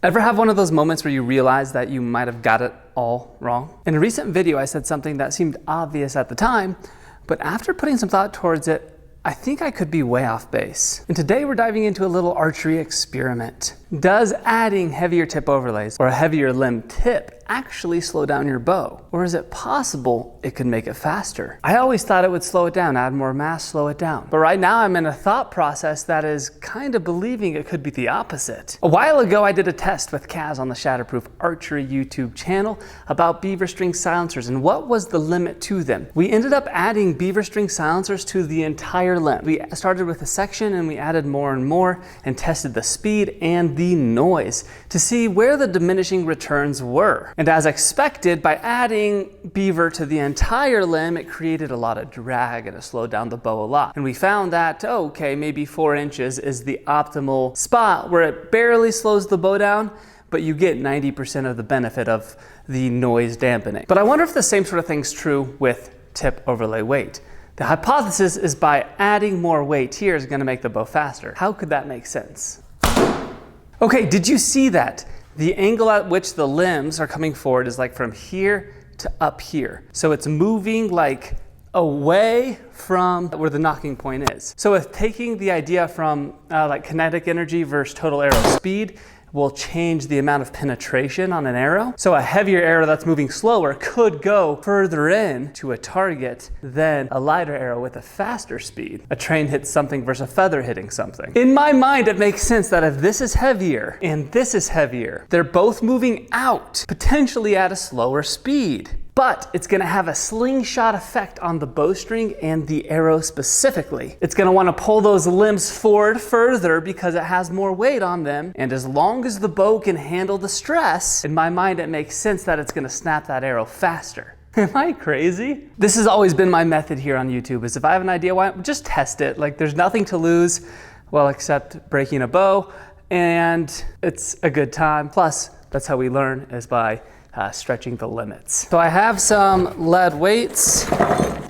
Ever have one of those moments where you realize that you might have got it all wrong? In a recent video, I said something that seemed obvious at the time, but after putting some thought towards it, I think I could be way off base. And today we're diving into a little archery experiment. Does adding heavier tip overlays or a heavier limb tip actually slow down your bow? Or is it possible it could make it faster? I always thought it would slow it down, add more mass, slow it down. But right now I'm in a thought process that is kind of believing it could be the opposite. A while ago I did a test with Kaz on the Shatterproof Archery YouTube channel about beaver string silencers and what was the limit to them. We ended up adding beaver string silencers to the entire limb. We started with a section and we added more and more and tested the speed and the noise to see where the diminishing returns were. And as expected, by adding beaver to the entire limb, it created a lot of drag and it slowed down the bow a lot. And we found that, okay, maybe 4 inches is the optimal spot where it barely slows the bow down, but you get 90% of the benefit of the noise dampening. But I wonder if the same sort of thing's true with tip overlay weight. The hypothesis is by adding more weight here is going to make the bow faster. How could that make sense? Okay, did you see that? The angle at which the limbs are coming forward is like from here to up here. So it's moving like away from where the knocking point is. So with taking the idea from like kinetic energy versus total arrow speed, will change the amount of penetration on an arrow. So a heavier arrow that's moving slower could go further in to a target than a lighter arrow with a faster speed. A train hits something versus a feather hitting something. In my mind, it makes sense that if this is heavier and this is heavier, they're both moving out, potentially at a slower speed. But it's gonna have a slingshot effect on the bowstring and the arrow specifically. It's gonna wanna pull those limbs forward further because it has more weight on them. And as long as the bow can handle the stress, in my mind, it makes sense that it's gonna snap that arrow faster. Am I crazy? This has always been my method here on YouTube, is if I have an idea, why just test it. Like there's nothing to lose, well, except breaking a bow, and it's a good time. Plus, that's how we learn, is by stretching the limits. So I have some lead weights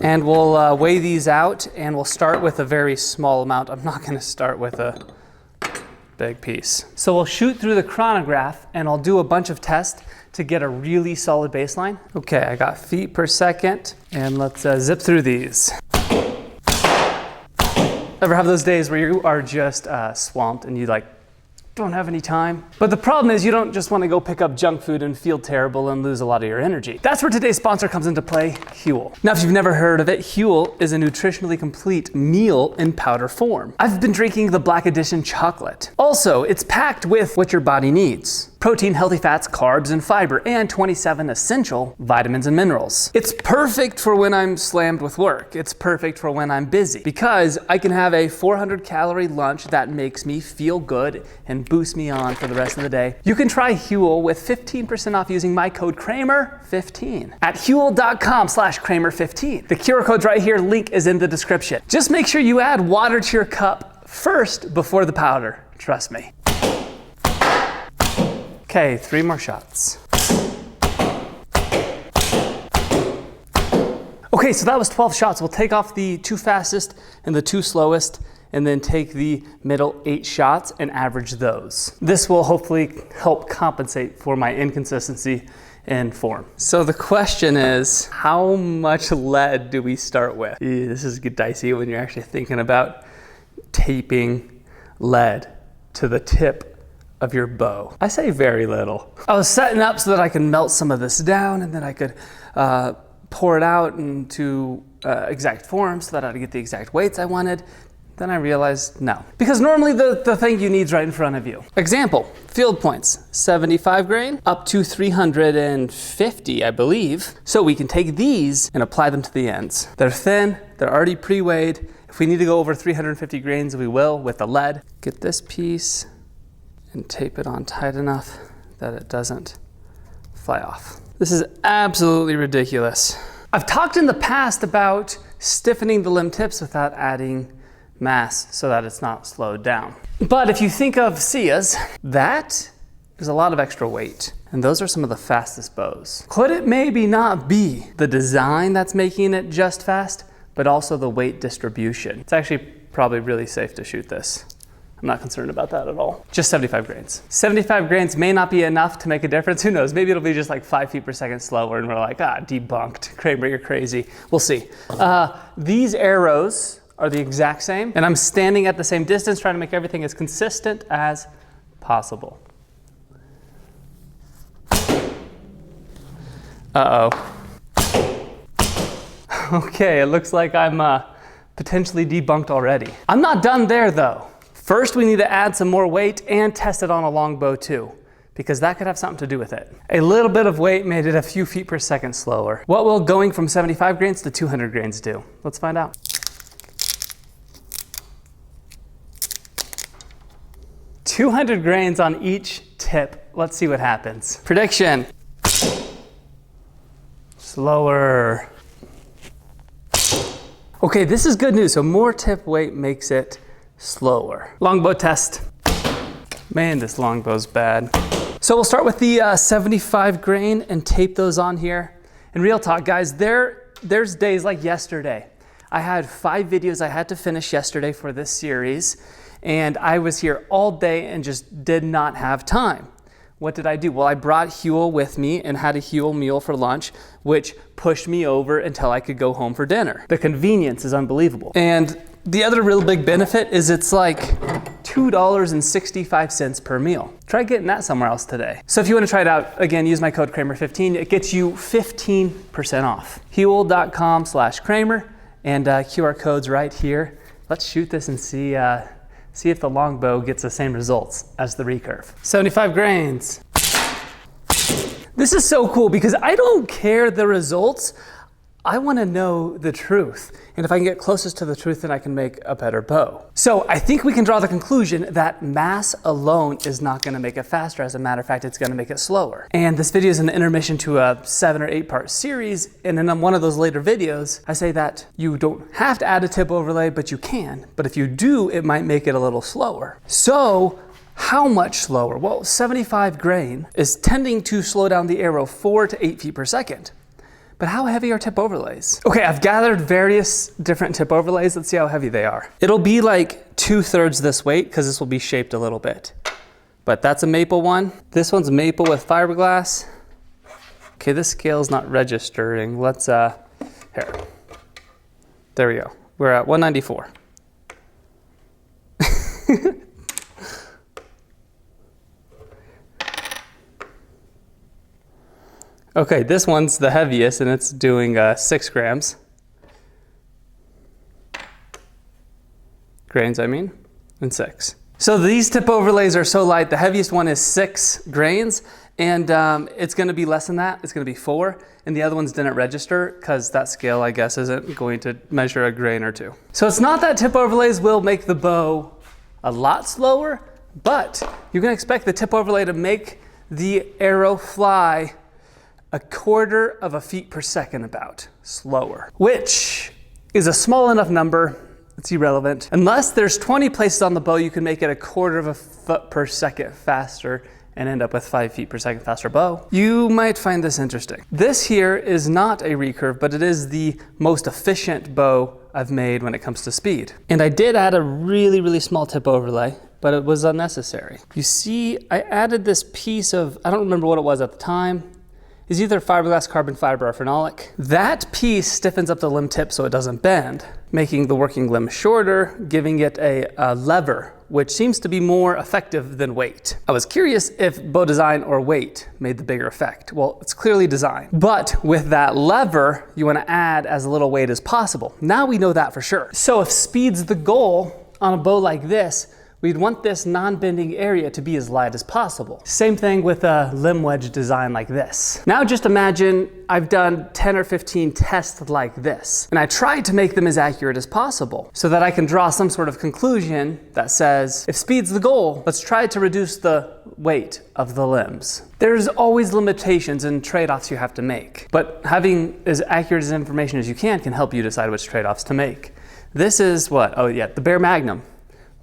and we'll weigh these out and we'll start with a very small amount. I'm not gonna start with a big piece. So we'll shoot through the chronograph and I'll do a bunch of tests to get a really solid baseline. Okay, I got feet per second and let's zip through these. Ever have those days where you are just swamped and you don't have any time? But the problem is you don't just want to go pick up junk food and feel terrible and lose a lot of your energy. That's where today's sponsor comes into play, Huel. Now, if you've never heard of it, Huel is a nutritionally complete meal in powder form. I've been drinking the Black Edition chocolate. Also, it's packed with what your body needs: protein, healthy fats, carbs, and fiber, and 27 essential vitamins and minerals. It's perfect for when I'm slammed with work. It's perfect for when I'm busy because I can have a 400-calorie lunch that makes me feel good and boosts me on for the rest of the day. You can try Huel with 15% off using my code Kramer15 at huel.com/Kramer15. The QR code's right here. Link is in the description. Just make sure you add water to your cup first before the powder. Trust me. Okay, 3 more shots. Okay, so that was 12 shots. We'll take off the 2 fastest and the 2 slowest, and then take the middle 8 shots and average those. This will hopefully help compensate for my inconsistency in form. So the question is, how much lead do we start with? This is dicey when you're actually thinking about taping lead to the tip of your bow. I say very little. I was setting up so that I could melt some of this down and then I could pour it out into exact form so that I'd get the exact weights I wanted. Then I realized no. Because normally the thing you need is right in front of you. Example, field points, 75 grain up to 350, I believe. So we can take these and apply them to the ends. They're thin, they're already pre-weighed. If we need to go over 350 grains, we will with the lead. Get this piece and tape it on tight enough that it doesn't fly off. This is absolutely ridiculous. I've talked in the past about stiffening the limb tips without adding mass so that it's not slowed down. But if you think of Sias, that is a lot of extra weight. And those are some of the fastest bows. Could it maybe not be the design that's making it just fast, but also the weight distribution? It's actually probably really safe to shoot this. I'm not concerned about that at all. Just 75 grains. 75 grains may not be enough to make a difference. Who knows? Maybe it'll be just like 5 feet per second slower and we're like, debunked. Kramer, you're crazy. We'll see. These arrows are the exact same, and I'm standing at the same distance trying to make everything as consistent as possible. Uh-oh. Okay, it looks like I'm potentially debunked already. I'm not done there though. First, we need to add some more weight and test it on a longbow too, because that could have something to do with it. A little bit of weight made it a few feet per second slower. What will going from 75 grains to 200 grains do? Let's find out. $200 grains on each tip. Let's see what happens. Prediction. Slower. Okay, this is good news. So more tip weight makes it slower. Longbow test. Man, this longbow's bad. So we'll start with the 75 grain and tape those on here. And real talk, guys, there's days like yesterday. I had 5 videos I had to finish yesterday for this series, and I was here all day and just did not have time. What did I do? Well, I brought Huel with me and had a Huel meal for lunch, which pushed me over until I could go home for dinner. The convenience is unbelievable. And the other real big benefit is it's like $2.65 per meal. Try getting that somewhere else today. So if you want to try it out, again, use my code Kramer15. It gets you 15% off. Huel.com/Kramer, and QR code's right here. Let's shoot this and see if the longbow gets the same results as the recurve. 75 grains. This is so cool because I don't care the results. I want to know the truth. And if I can get closest to the truth, then I can make a better bow. So I think we can draw the conclusion that mass alone is not going to make it faster. As a matter of fact, it's going to make it slower. And this video is an intermission to a 7 or 8 part series. And in one of those later videos, I say that you don't have to add a tip overlay, but you can. But if you do, it might make it a little slower. So how much slower? Well, 75 grain is tending to slow down the arrow 4 to 8 feet per second. But how heavy are tip overlays? Okay, I've gathered various different tip overlays. Let's see how heavy they are. It'll be like 2/3 this weight because this will be shaped a little bit. But that's a maple one. This one's maple with fiberglass. Okay, this scale's not registering. Let's, here. There we go. We're at 194. Okay, this one's the heaviest and it's doing 6 grams. Grains, I mean, and 6. So these tip overlays are so light. The heaviest one is 6 grains, and it's gonna be less than that. It's gonna be 4, and the other ones didn't register because that scale, I guess, isn't going to measure a grain or 2. So it's not that tip overlays will make the bow a lot slower, but you can expect the tip overlay to make the arrow fly 1/4 of a feet per second about slower, which is a small enough number. It's irrelevant. Unless there's 20 places on the bow, you can make it 1/4 of a foot per second faster and end up with 5 feet per second faster bow. You might find this interesting. This here is not a recurve, but it is the most efficient bow I've made when it comes to speed. And I did add a really, really small tip overlay, but it was unnecessary. You see, I added this piece of, I don't remember what it was at the time. Is either fiberglass, carbon fiber, or phenolic. That piece stiffens up the limb tip so it doesn't bend, making the working limb shorter, giving it a lever, which seems to be more effective than weight. I was curious if bow design or weight made the bigger effect. Well, it's clearly design. But with that lever, you want to add as little weight as possible. Now we know that for sure. So if speed's the goal on a bow like this, we'd want this non-bending area to be as light as possible. Same thing with a limb wedge design like this. Now just imagine I've done 10 or 15 tests like this, and I tried to make them as accurate as possible so that I can draw some sort of conclusion that says, if speed's the goal, let's try to reduce the weight of the limbs. There's always limitations and trade-offs you have to make, but having as accurate as information as you can help you decide which trade-offs to make. This is what? Oh yeah, the Bear Magnum.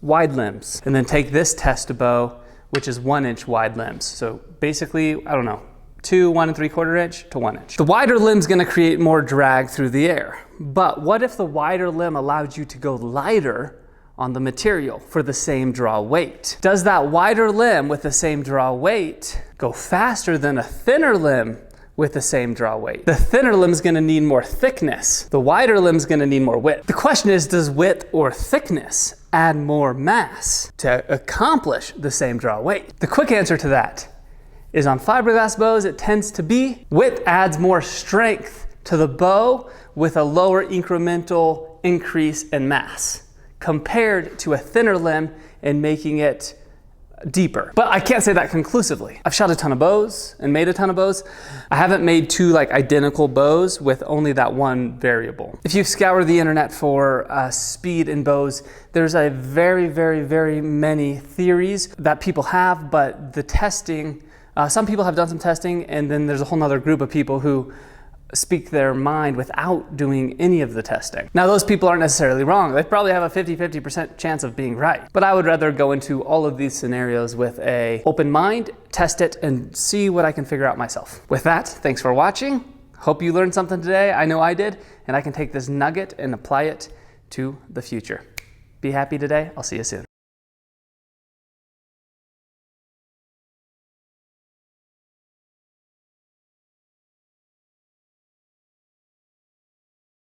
Wide limbs, and then take this test bow, which is 1 inch wide limbs. So basically, I don't know, 1 3/4 inch to 1 inch. The wider limb's gonna create more drag through the air. But what if the wider limb allowed you to go lighter on the material for the same draw weight? Does that wider limb with the same draw weight go faster than a thinner limb with the same draw weight? The thinner limb is going to need more thickness. The wider limb is going to need more width. The question is, does width or thickness add more mass to accomplish the same draw weight? The quick answer to that is on fiberglass bows, it tends to be width adds more strength to the bow with a lower incremental increase in mass compared to a thinner limb and making it deeper. But I can't say that conclusively. I've shot a ton of bows and made a ton of bows. I haven't made two like identical bows with only that one variable. If you scour the internet for speed in bows, there's a very many theories that people have, but the testing, some people have done some testing, and then there's a whole nother group of people who speak their mind without doing any of the testing. Now, those people aren't necessarily wrong. They probably have a 50% chance of being right. But I would rather go into all of these scenarios with an open mind, test it, and see what I can figure out myself. With that, thanks for watching. Hope you learned something today. I know I did, and I can take this nugget and apply it to the future. Be happy today. I'll see you soon.